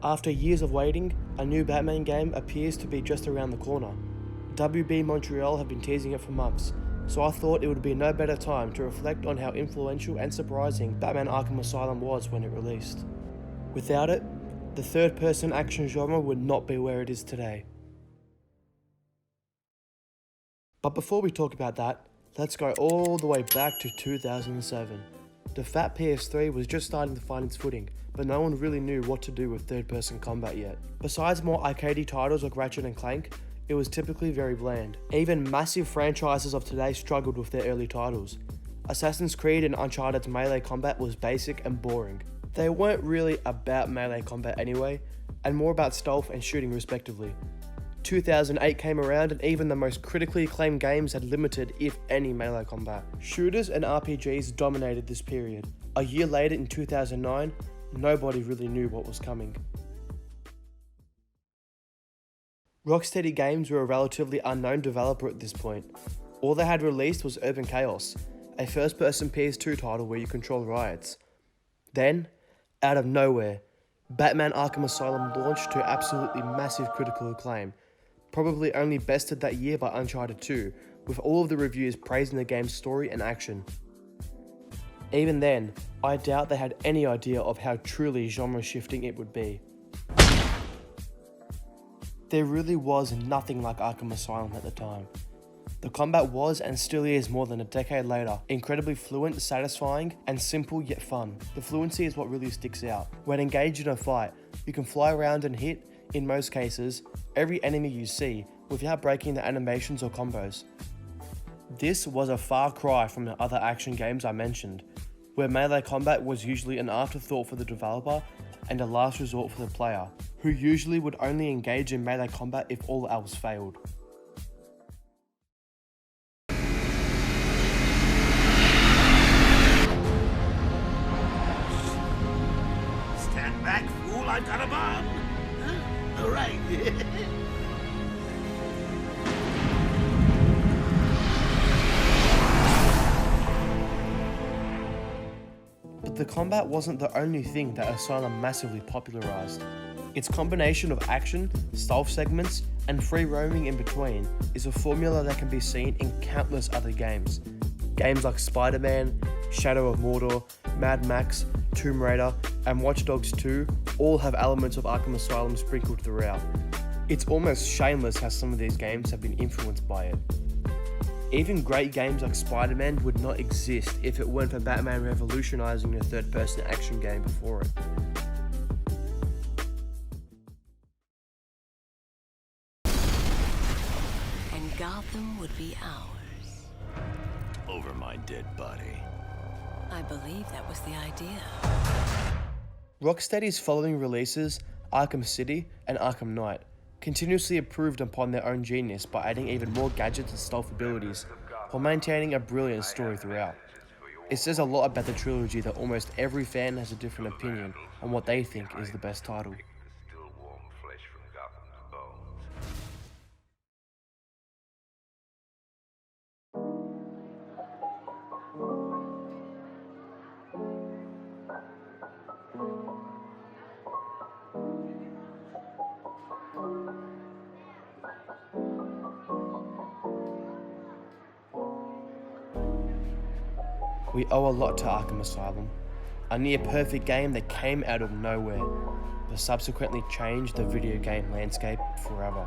After years of waiting, a new Batman game appears to be just around the corner. WB Montreal have been teasing it for months, so I thought it would be no better time to reflect on how influential and surprising Batman Arkham Asylum was when it released. Without it, the third-person action genre would not be where it is today. But before we talk about that, let's go all the way back to 2007. The fat PS3 was just starting to find its footing, but no one really knew what to do with third-person combat yet. Besides more arcadey titles like Ratchet and Clank, it was typically very bland. Even massive franchises of today struggled with their early titles. Assassin's Creed and Uncharted's melee combat was basic and boring. They weren't really about melee combat anyway, and more about stealth and shooting respectively. 2008 came around and even the most critically acclaimed games had limited, if any, melee combat. Shooters and RPGs dominated this period. A year later in 2009, nobody really knew what was coming. Rocksteady Games were a relatively unknown developer at this point. All they had released was Urban Chaos, a first-person PS2 title where you control riots. Then, out of nowhere, Batman Arkham Asylum launched to absolutely massive critical acclaim, probably only bested that year by Uncharted 2, with all of the reviews praising the game's story and action. Even then, I doubt they had any idea of how truly genre-shifting it would be. There really was nothing like Arkham Asylum at the time. The combat was, and still is more than a decade later, incredibly fluent, satisfying, and simple yet fun. The fluency is what really sticks out. When engaged in a fight, you can fly around and hit, in most cases, every enemy you see without breaking the animations or combos. This was a far cry from the other action games I mentioned, where melee combat was usually an afterthought for the developer and a last resort for the player, who usually would only engage in melee combat if all else failed. Stand back, fool, I've got a bomb! Huh? All right. But the combat wasn't the only thing that Asylum massively popularized. Its combination of action, stealth segments, and free roaming in between is a formula that can be seen in countless other games. Games like Spider-Man, Shadow of Mordor, Mad Max, Tomb Raider, and Watch Dogs 2 all have elements of Arkham Asylum sprinkled throughout. It's almost shameless how some of these games have been influenced by it. Even great games like Spider-Man would not exist if it weren't for Batman revolutionizing the third-person action game before it. And Gotham would be ours. Over my dead body. I believe that was the idea. Rocksteady's following releases, Arkham City and Arkham Knight, continuously improved upon their own genius by adding even more gadgets and stealth abilities, while maintaining a brilliant story throughout. It says a lot about the trilogy that almost every fan has a different opinion on what they think is the best title. We owe a lot to Arkham Asylum, a near-perfect game that came out of nowhere, but subsequently changed the video game landscape forever.